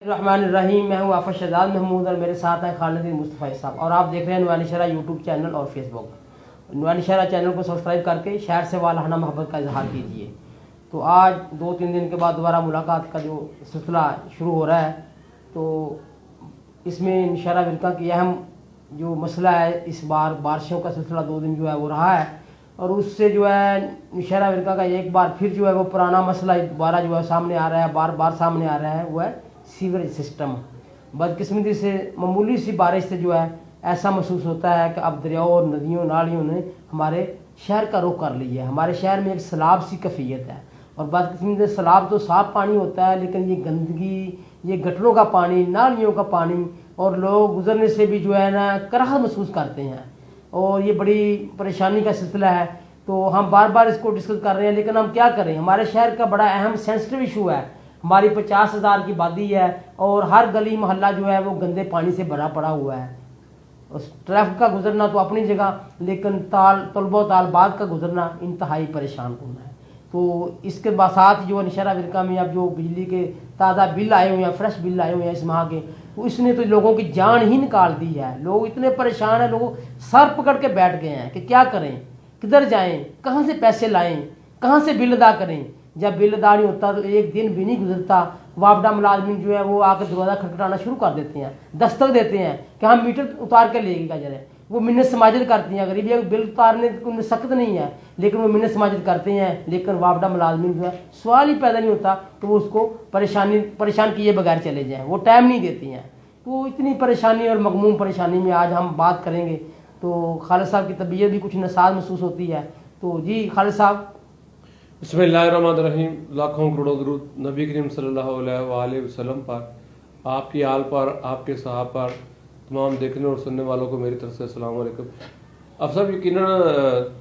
रहमानिर्रहीम। मैं हूँ आफत शहजाद महमूद और मेरे साथ हैं खालिद मुस्तफ़ा साहब और आप देख रहे हैं नूरानी शहरा यूट्यूब चैनल और फेसबुक। नूरानी शहरा चैनल को सब्सक्राइब करके शहर से वालाना मोहब्बत का इजहार कीजिए। तो आज 2-3 दिन के बाद दोबारा मुलाकात का जो सिलसिला शुरू हो रहा है, तो इसमें शहरा विरका की अहम जो मसला है, इस बार बारिशों का सिलसिला 2 दिन जो है वो रहा है और उससे जो है शहरा विरका का एक बार फिर जो है वो पुराना मसला दोबारा जो है सामने आ रहा है, बार बार सामने आ रहा है। वो है सीवरेज सिस्टम। बदकिस्मती से मामूली सी बारिश से जो है ऐसा महसूस होता है कि अब दरियाओं और नदियों नालियों ने हमारे शहर का रुख कर लिया है। हमारे शहर में एक सैलाब सी कैफियत है और बदकिस्मती से सैलाब तो साफ पानी होता है, लेकिन ये गंदगी, ये गटरों का पानी, नालियों का पानी और लोग गुजरने से भी जो है ना कराहत महसूस करते हैं और ये बड़ी परेशानी का सिलसिला है। तो हम बार बार इसको डिस्कस कर रहे हैं, लेकिन हम क्या करें, हमारे शहर का बड़ा अहम सेंसिटिव इशू है। हमारी 50,000 की आबादी है और हर गली मोहल्ला जो है वो गंदे पानी से भरा पड़ा हुआ है। ट्रैफिक का गुजरना तो अपनी जगह, लेकिन तलबो तालबात का गुजरना इंतहाई परेशान करना है। तो इसके बाद साथ जो शहरा विरका में अब जो बिजली के ताज़ा बिल आए हुए हैं, फ्रेश बिल आए हुए हैं इस माह के, तो इसने तो लोगों की जान ही निकाल दी है। लोग इतने परेशान हैं, लोग सर पकड़ के बैठ गए हैं कि क्या करें, किधर जाएं, कहाँ से पैसे लाएं, कहाँ से बिल अदा करें। जब बिल अदा नहीं होता तो एक दिन भी नहीं गुजरता, वापडा मुलाजमिन जो है वो आकर दरवाज़ा खटखटाना शुरू कर देते हैं, दस्तक देते हैं कि हम मीटर उतार के लेगा जरा। वो मिन्नत समाजत करती हैं, गरीबी बिल उतारने को सख्त नहीं है, लेकिन वो मिन्नत समाजत करते हैं। लेकिन वापडा मुलाजमिन जो है सवाल ही पैदा नहीं होता तो वो उसको परेशान किए बगैर चले जाएँ, वो टाइम नहीं देती हैं। तो इतनी परेशानी और मगमूम परेशानी में आज हम बात करेंगे। तो खालिद साहब की तबीयत भी कुछ नसाज महसूस होती है। तो जी खालिद साहब। बिस्मिल्लाहिर्रहमानिर्रहीम। लाखों करोड़ों दुरूद नबी करीम सल्लल्लाहु अलैहि वसल्लम पर, आपकी आल पर, आपके साहब पर, तमाम देखने और सुनने वालों को मेरी तरफ से अस्सलाम वालेकुम। अब सब यकीनन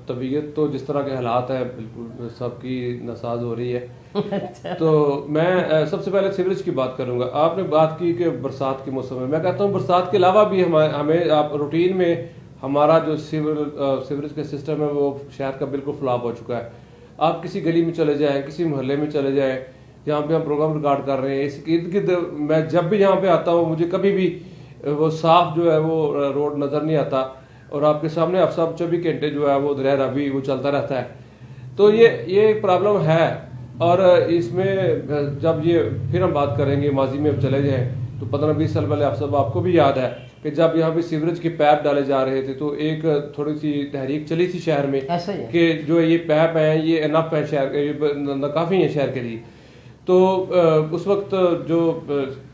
तबीयत तो जिस तरह के हालात है बिल्कुल सबकी नसाज हो रही है। अच्छा। तो मैं सबसे पहले सीवरेज की बात करूंगा। आपने बात की कि बरसात के मौसम में, मैं कहता हूँ बरसात के अलावा भी हमें आप रूटीन में हमारा जो सीवरेज का सिस्टम है वो शहर का बिल्कुल फ्लॉप हो चुका है। आप किसी गली में चले जाएं, किसी मोहल्ले में चले जाएं जहाँ पे हम प्रोग्राम रिकॉर्ड कर रहे हैं, इसके इर्द गिर्द मैं जब भी यहाँ पे आता हूँ मुझे कभी भी वो साफ जो है वो रोड नज़र नहीं आता और आपके सामने आप सब 24 घंटे जो है वो दरिया रावी वो चलता रहता है। तो ये एक प्रॉब्लम है। और इसमें जब ये फिर हम बात करेंगे माजी में अब चले जाएँ तो 15-20 साल पहले आपको भी याद है कि जब यहाँ पे सीवरेज के पैप डाले जा रहे थे तो एक थोड़ी सी तहरीक चली थी शहर में कि जो ये पैप हैं ये इनफ है शहर, काफ़ी है शहर के लिए। तो उस वक्त जो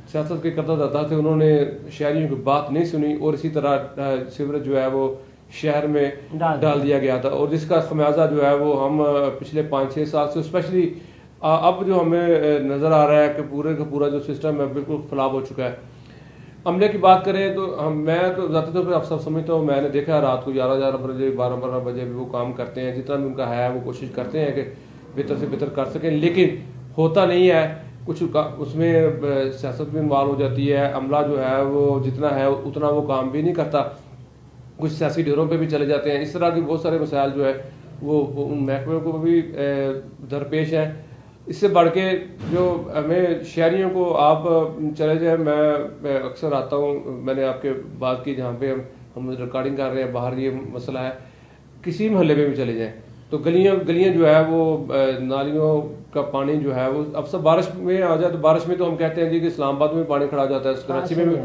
सियासत के करदाता थे उन्होंने शहरियों की बात नहीं सुनी और इसी तरह सीवरेज जो है वो शहर में डाल दिया गया था और जिसका खमियाजा जो है वो हम पिछले 5-6 साल से स्पेशली अब जो हमें नज़र आ रहा है कि पूरे का पूरा जो सिस्टम है बिल्कुल फ्लॉप हो चुका है। अमले की बात करें तो मैं तो ज़्यादा तौर पर आप सब समझता हूँ, मैंने देखा है रात को 11 बजे 12 बजे भी वो काम करते हैं, जितना भी उनका है वो कोशिश करते हैं कि बेहतर से बेहतर कर सकें, लेकिन होता नहीं है। कुछ उसमें सियासत भी इन्वॉल्व हो जाती है, अमला जो है वो जितना है उतना वो काम भी नहीं करता, कुछ सियासी ढेरों पे भी चले जाते हैं। इस तरह के बहुत सारे मसाइल जो है वो उन महकमे को भी दरपेश है। इससे बढ़ के जो हमें शहरियों को आप चले जाए, मैं अक्सर आता हूँ, मैंने आपके बात की जहाँ पे हम रिकॉर्डिंग कर रहे हैं बाहर ये मसला है, किसी मोहल्ले में भी चले जाएं तो गलियाँ जो है वो नालियों का पानी जो है वो अब सब बारिश में आ जाए। तो बारिश में तो हम कहते हैं जी कि इस्लामाबाद में पानी खड़ा हो जाता है, कराची में भी,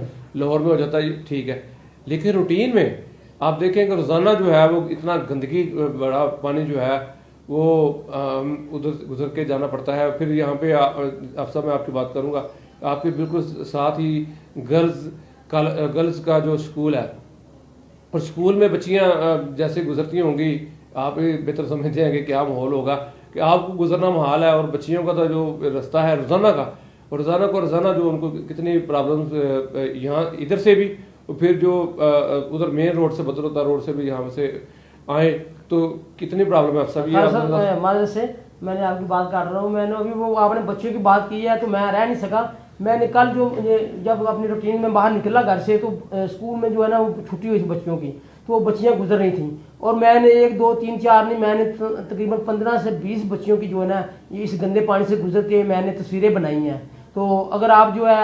लाहौर में हो जाता है, ठीक है। लेकिन रूटीन में आप देखें कि रोज़ाना जो है वो इतना गंदगी बड़ा पानी जो है वो उधर गुजर के जाना पड़ता है। फिर यहाँ पे अब सब मैं आपकी बात करूँगा, आपके बिल्कुल साथ ही गर्ल्स का जो स्कूल है और स्कूल में बच्चियाँ जैसे गुजरती होंगी, आप बेहतर समझते हैं कि क्या माहौल होगा कि आपको गुजरना महाल है और बच्चियों का तो जो रास्ता है रोज़ाना का, और रोज़ाना जो उनको कितनी प्रॉब्लम्स यहाँ इधर से भी और फिर जो उधर मेन रोड से बदरौता रोड से भी यहाँ से आए तो कितनी प्रॉब्लम है। सभी मदद से मैंने आपकी बात कर रहा हूँ। मैंने अभी वो आपने बच्चों की बात की है तो मैं रह नहीं सका। मैंने कल जो जब अपनी रूटीन में बाहर निकला घर से तो स्कूल में जो है ना वो छुट्टी हुई थी बच्चों की, तो वो बच्चियाँ गुजर रही थी और मैंने 1 2 3 4 नहीं, मैंने तकरीबन 15 से 20 बच्चियों की जो है ना इस गंदे पानी से गुजरते हुए मैंने तस्वीरें बनाई हैं। तो अगर आप जो है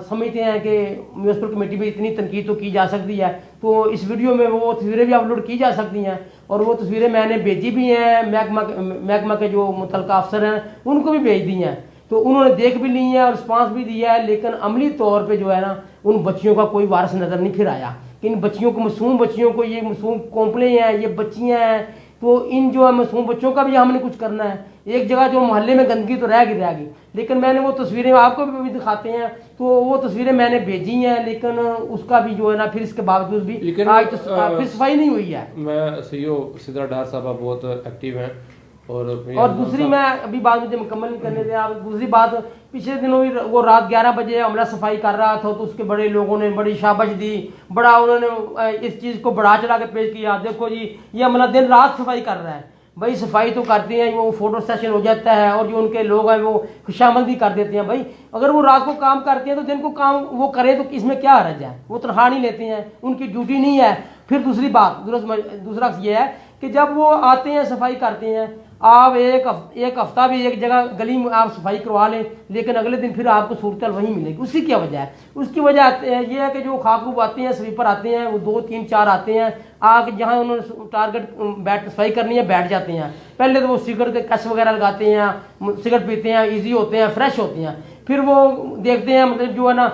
समझते हैं कि म्यूनसिपल कमेटी पे इतनी तनकीद तो की जा सकती है, तो इस वीडियो में वो तस्वीरें भी अपलोड की जा सकती हैं, और वो तस्वीरें मैंने भेजी भी हैं, महकमा के जो मुतल्लिका अफसर हैं उनको भी भेज दी हैं, तो उन्होंने देख भी ली है और रिस्पांस भी दिया है। लेकिन अमली तौर पे जो है ना उन बच्चियों का कोई वारिस नज़र नहीं फिर आया कि इन बच्चियों को, मासूम बच्चियों को, ये मासूम कोंपले हैं, ये बच्चियां हैं, तो इन जो है मासूम बच्चों का भी हमने कुछ करना है। एक जगह जो मोहल्ले में गंदगी तो रहेगी, लेकिन मैंने वो तस्वीरें आपको भी दिखाते हैं, तो वो तस्वीरें मैंने भेजी हैं, लेकिन उसका भी जो है ना फिर इसके बावजूद भी आज तो फिर सफाई नहीं हुई है। मैं सीईओ सिद्रा डार साहब बहुत एक्टिव हैं, और दूसरी मैं अभी बात मुझे मुकम्मल नहीं करने दें आप, दूसरी बात, पिछले दिनों भी वो रात 11 बजे हमला सफाई कर रहा था, तो उसके बड़े लोगों ने बड़ी शाबाश दी, बड़ा उन्होंने इस चीज़ को बढ़ा चढ़ा के पेश किया, देखो जी ये हमला दिन रात सफाई कर रहा है। भाई सफाई तो करते हैं, वो फोटो सेशन हो जाता है, और जो उनके लोग हैं वो खुशामद भी कर देते हैं। भाई अगर वो रात को काम करते हैं तो दिन को काम वो करें, तो इसमें क्या हर्ज है, वो तनख्वाह नहीं लेते हैं, उनकी ड्यूटी नहीं है। फिर दूसरी बात, दूसरा ये है कि जब वो आते हैं सफाई करते हैं, आप एक हफ्ता भी एक जगह गली में आप सफाई करवा लें, लेकिन अगले दिन फिर आपको सूरत वहीं मिलेगी। उसकी क्या वजह है? उसकी वजह ये है कि जो खाकरूब आते हैं, स्वीपर आते हैं, वो 2 3 4 आते हैं, आके जहाँ उन्होंने टारगेट सफाई करनी है बैठ जाते हैं। पहले तो वो सिगरेट के कश वगैरह लगाते हैं, सिगरेट पीते हैं, ईजी होते हैं, फ्रेश होते हैं, फिर वो देखते हैं मतलब जो है ना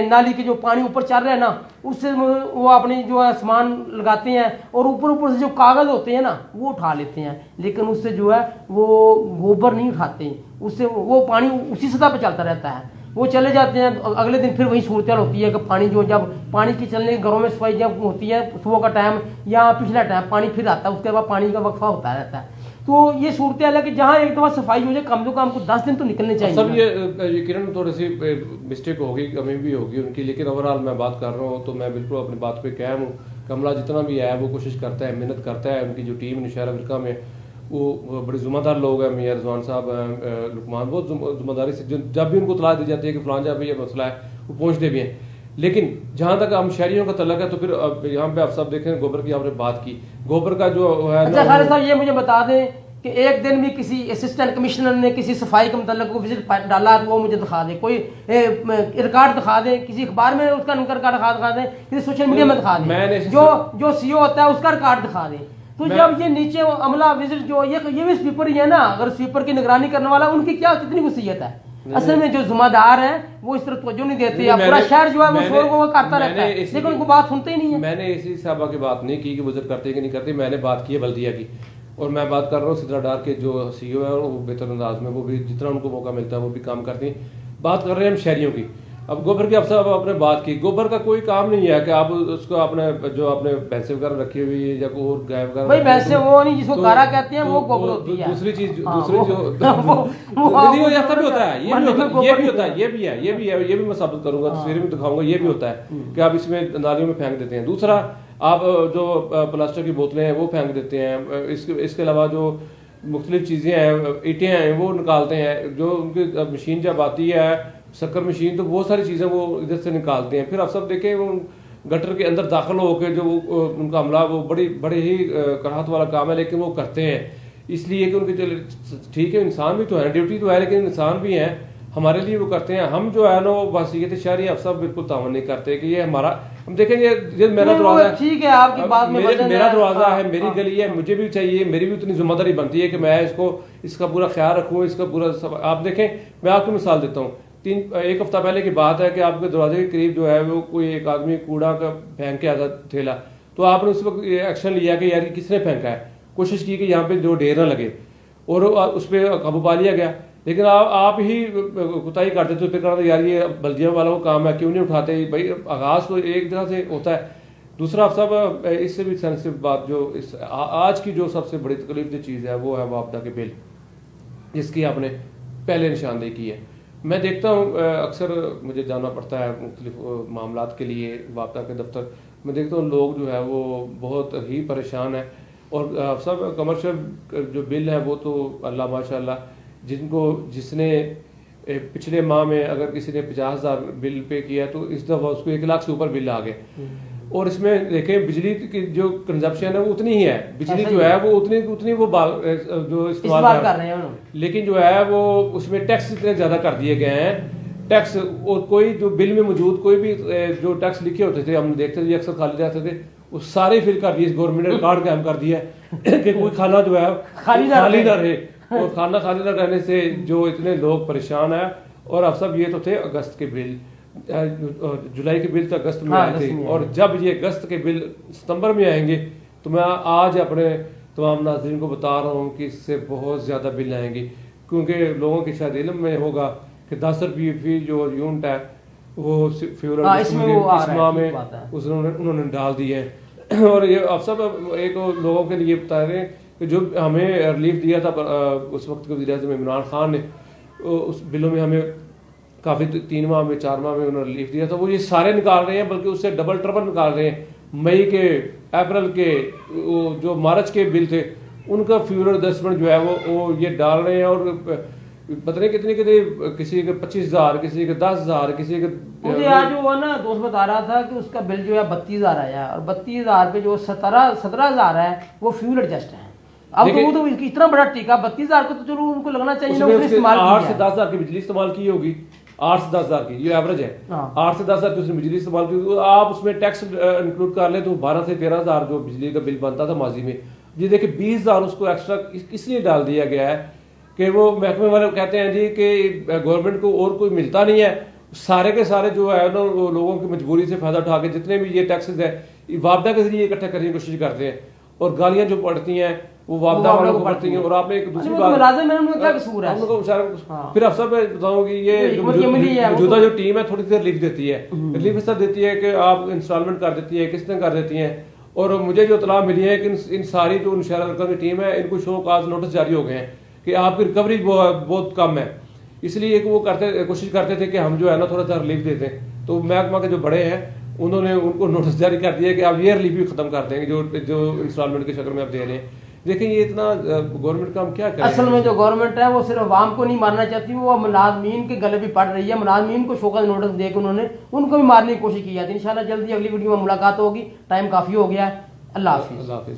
नाली के जो पानी ऊपर चल रहा है ना, उससे वो अपनी जो है सामान लगाते हैं, और ऊपर से जो कागज़ होते हैं ना वो उठा लेते हैं, लेकिन उससे जो है वो गोबर नहीं उठाते, उससे वो पानी उसी सतह पर चलता रहता है, वो चले जाते हैं। अगले दिन फिर वही सूरत होती है कि पानी जो, जब पानी की चलने घरों में सफाई जब होती है सुबह का टाइम या पिछला टाइम, पानी फिर आता है, उसके बाद पानी का वक्फा होता रहता है। तो ये सूरत है कि जहाँ एक दफ़ा सफाई हो जाए, कम से कम 10 दिन तो निकलने चाहिए। सब ये किरण थोड़ी सी मिस्टेक होगी, कमी भी होगी उनकी, लेकिन ओवरऑल मैं बात कर रहा हूँ तो मैं बिल्कुल अपनी बात पे कायम हूँ। कमला जितना भी है वो कोशिश करता है, मेहनत करता है, उनकी जो टीम नौशहरा अफ्रीका में वो बड़े ज़िम्मेदार लोग हैं, मियां रिजवान साहब हैं, लुकमान, बहुत ज़िम्मेदारी से जब भी उनको तलाह दी जाती है कि फलां जब ये मसला है वो पहुँचते भी हैं। लेकिन जहाँ तक हम शहरियों का तल्लक है, तो फिर यहाँ पे आप सब देखें, गोबर की आपने बात की, गोबर का जो है। अच्छा खालिद साहब ये मुझे बता दें कि एक दिन भी किसी असिस्टेंट कमिश्नर ने किसी सफाई के मतलब को विजिट डाला तो वो मुझे दिखा दे, कोई रिकॉर्ड दिखा दे, किसी अखबार में उसका रिकॉर्ड दिखा दे, किसी सोशल मीडिया में दिखा दे, जो सीईओ होता है उसका रिकॉर्ड दिखा दे। तो जब ये नीचे अमला विजिट जो ये भी स्वीपर ही है ना, अगर स्वीपर की निगरानी करने वाला, उनकी क्या कितनी वसीयत है? असल में जो जिम्मेदार हैं वो इस तरह तवज्जो नहीं देते, पूरा शहर जो है वो शोर वो करता रहता है, लेकिन उनको बात सुनते ही नहीं है। मैंने इसी साहबा की बात नहीं की कि विजिट करते कि नहीं करते, मैंने बात की है बल्दिया की, और मैं बात कर रहा हूँ सिद्रा डार के जो सीईओ है, वो बेहतर अंदाज में वो भी जितना उनको मौका मिलता है वो भी काम करती हैं। बात कर रहे हैं हम शहरियों की। अब गोबर की अफसर आपने बात की, गोबर का कोई काम नहीं है कि आप उसको आपने जो आपने भैंसे वगैरह रखी हुई है या कोई और गाय वगैरह, भाई भैंसे वो नहीं जिसको कारा कहते हैं, वो गोबर होती है। दूसरी चीज दूसरी जो ऐसा भी होता है, ये भी होता है, ये भी मैं साबित करूंगा, तस्वीरें में दिखाऊंगा, ये भी होता है कि आप इसमें नालियों में फेंक देते हैं। दूसरा, आप जो प्लास्टिक की बोतलें हैं वो फेंक देते हैं, इसके अलावा जो मुख्तलिफ चीज़ें हैं, ईंटें हैं वो निकालते हैं, जो उनकी मशीन जब आती है शक्कर मशीन, तो बहुत सारी चीज़ें वो इधर से निकालते हैं। फिर आप सब देखें वो गटर के अंदर दाखिल होकर जो उनका हमला, वो बड़े ही कराहत वाला काम है, लेकिन वो करते हैं इसलिए कि उनके ठीक है, इंसान भी तो है, ड्यूटी तो है, लेकिन इंसान भी हैं, हमारे लिए वो करते हैं। हम जो है ना वो वसीयत शहरी आप सब बिल्कुल तावन नहीं करते कि ये हमारा, हम देखें ये मेरा दरवाजा है, ठीक है आपकी बात में मेरा दरवाजा है, मेरी गली है, मुझे भी चाहिए, मेरी भी उतनी जिम्मेदारी बनती है कि मैं इसका पूरा ख्याल रखूँ, इसका पूरा आप देखें। मैं आपको मिसाल देता हूँ, एक हफ्ता पहले की बात है कि आपके दरवाजे के करीब जो है वो कोई एक आदमी कूड़ा का फेंक के आता थैला, तो आपने उस वक्त एक्शन लिया कि यार किसने फेंका है, कोशिश की कि यहाँ पे जो ढेर ना लगे, और उस पर काबू पा लिया गया। लेकिन आप ही कुताही करते तो फिर कहना यार ये बल्दिया वालों का काम है, क्यों नहीं उठाते? भाई आगाज तो एक जगह से होता है। दूसरा सब इससे भी सेंसिटिव बात, जो इस आज की जो सबसे बड़ी तकलीफ दी चीज़ है वो है वापदा के बिल, जिसकी आपने पहले निशानदेही की है। मैं देखता हूँ अक्सर मुझे जाना पड़ता है मुख्तलिफ मामलात के लिए वापदा के दफ्तर, मैं देखता हूँ लोग जो है वो बहुत ही परेशान है, और सब कमर्शियल जो बिल है वो तो अल्लाह माशाल्लाह, जिसने पिछले माह में अगर किसी ने 50,000 बिल पे किया तो इस दफ़ा उसको 1 लाख से ऊपर बिल आ गए। और इसमें देखें बिजली की जो कंजप्शन है वो उतनी ही है, बिजली जो है वो उतनी वो जो इस्तेमाल कर रहे हैं, लेकिन जो है वो उसमें टैक्स इतने ज़्यादा कर दिए गए हैं टैक्स और कोई जो बिल में मौजूद कोई भी जो टैक्स लिखे होते थे हम देखते थे अक्सर खाली रहते थे, वो सारे फिल कर दिए गवर्नमेंट ने रिकॉर्ड कायम कर दिया है कि कोई खाना जो है खाली ना रहे। और खाना खाली ना रहने से जो इतने लोग परेशान है। और अब सब ये तो थे अगस्त के बिल, जुलाई के बिल तो अगस्त में आए थे, और जब ये अगस्त के बिल सितंबर में आएंगे तो मैं आज अपने तमाम नाज़रीन को बता रहा हूँ कि इससे बहुत ज़्यादा बिल आएंगे, क्योंकि लोगों के शायद इल्म में होगा कि 10 रुपये फी जो यूनिट है वो फ्यूल इस माह में उन्होंने डाल दिए हैं। और ये अब सब एक लोगों के लिए बता रहे हैं कि जो हमें रिलीफ दिया था उस वक्त के वज़ीर-ए-आज़म इमरान खान ने, उस बिलों में हमें काफ़ी 3 माह में 4 माह में उन्होंने रिलीफ दिया था, वो ये सारे निकाल रहे हैं, बल्कि उससे डबल ट्रबल निकाल रहे हैं। मई के, अप्रैल के, जो मार्च के बिल थे उनका फ्यूल एडजस्टमेंट जो है वो ये डाल रहे हैं। और पता नहीं कितने किसी के 25,000, किसी के 10,000, किसी के मुझे आज वो ना दोस्त बता रहा था कि उसका बिल जो है 32,000 आया, और 32,000 पे जो 17,000 है वो फ्यूल एडजस्ट है। अब तो वो तो इतना बड़ा टीका 32,000 को तो चलो उनको लगना चाहिए ना, उसने इस्तेमाल 8 से 10,000 की बिजली इस्तेमाल की होगी, 8 से 10,000 की ये एवरेज है। 8 से 10,000 की उसने बिजली इस्तेमाल की, आप उसमें टैक्स इंक्लूड कर ले तो 12 से 13,000 जो बिजली का बिल बनता था माजी में, ये देखिए 20,000 उसको एक्स्ट्रा इसलिए डाल दिया गया है कि वो महकमे वाले कहते हैं जी कि गवर्नमेंट को और कोई मिलता नहीं है, सारे के सारे जो है ना लोगों की मजबूरी से फायदा उठा के जितने भी ये टैक्सेस है वापदा के जरिए इकट्ठा करने की कोशिश करते हैं, और गालियां जो पड़ती हैं वो वापदा वालों को पड़ती हैं। और आपने एक दूसरी बात क्या कसूर है फिर अब सब बताऊँ कि ये मौजूदा जो टीम है थोड़ी देर रिलीफ देती है, रिलीफ इस तरह देती है कि आप इंस्टॉलमेंट कर देती है, किस्तें कर देती हैं। और मुझे जो इतला मिली है कि इन सारी जो नौशहरा वर्कर की टीम है इनको शो काज नोटिस जारी हो गए हैं कि आपकी रिकवरी बहुत कम है, इसलिए वो कोशिश करते थे कि हम जो है ना थोड़ा सा रिलीफ देते हैं। तो महकमा के जो बड़े हैं उन्होंने उनको नोटिस जारी कर दिया कि आप ये रिलीफ भी खत्म कर देंगे जो इंस्टॉलमेंट की शक्ल में आप दे रहे हैं। देखिए ये इतना गवर्नमेंट काम क्या करे। असल में जो गवर्नमेंट है वो सिर्फ आवाम को नहीं मारना चाहती, वो मुलाजमीन के गले भी पड़ रही है। मुलाजमीन को शोकत नोटिस देकर उन्होंने उनको भी मारने की कोशिश की है। इंशाल्लाह जल्दी अगली वीडियो में मुलाकात होगी, टाइम काफी हो गया है। अल्लाह हाफिज।